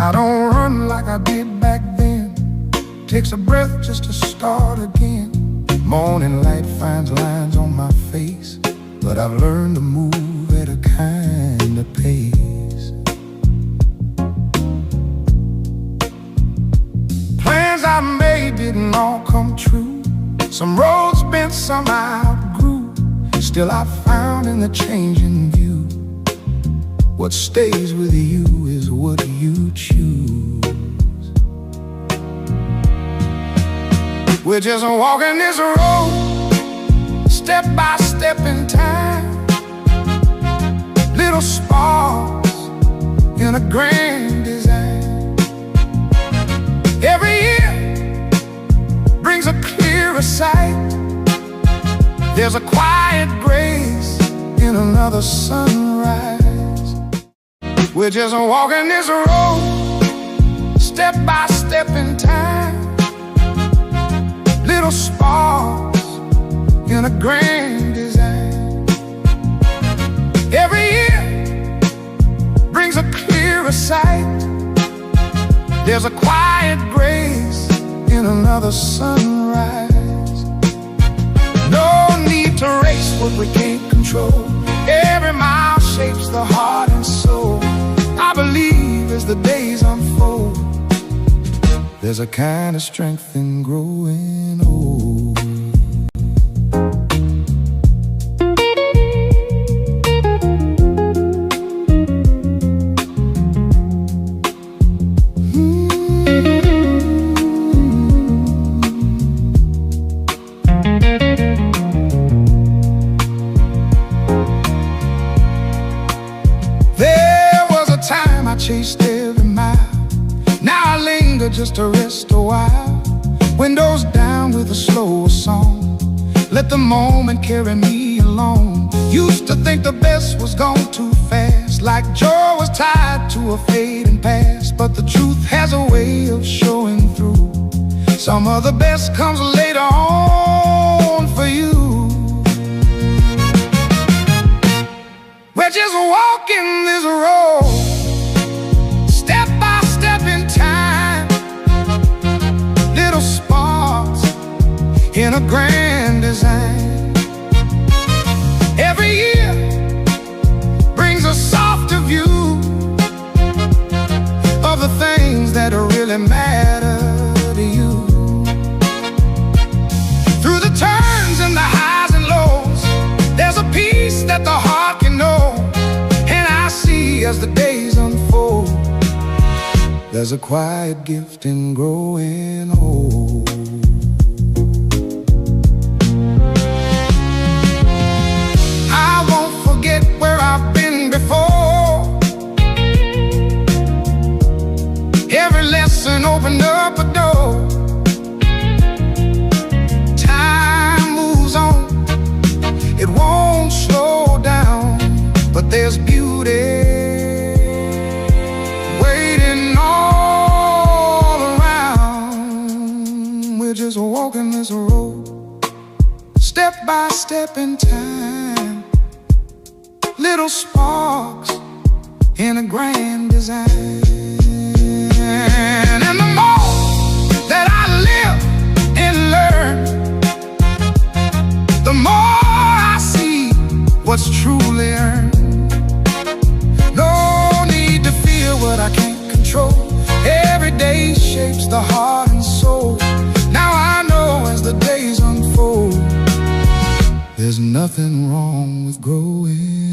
I don't run like I did back then. Takes a breath just to start again. Morning light finds lines on my face, but I've learned to move at a kind of pace. Plans I made didn't all come true. Some roads bent, some I outgrew. Still I found in the changing view, what stays with you is what you choose. We're just walking this road, step by step in time. Little sparks in a grand design. Every year brings a clearer sight. There's a quiet grace in another sunrise. We're just walking this road, step by step in time. Little sparks in a grand design. Every year brings a clearer sight. There's a quiet grace in another sunrise. No need to race what we can't control. Every mile shapes the heart and soul. I believe as the days unfold, there's a kind of strength in growing old. There was a time I chased every mile. Now I linger just to rest a while. Windows down with a slower song. Let the moment carry me along. Used to think the best was gone too fast, like joy was tied to a fading past. But the truth has a way of showing through. Some of the best comes later on for you. We're just walking this road, step by step in time. Little sparks in a grand design. Every year brings a softer view of the things that really matter to you. Through the turns and the highs and lows, there's a peace that the heart can know. And I see as the days unfold, there's a quiet gift in growing old. I won't forget where I've been before. Every lesson opened up a door. Time moves on, it won't slow down, but there's beauty waiting all around. We're just walking this road, step by step in time. Little sparks in a grand design. And the more that I live and learn, the more I see what's truly earned. No need to fear what I can't control. Every day shapes the heart and soul. Now I know as the days unfold, there's nothing wrong with growing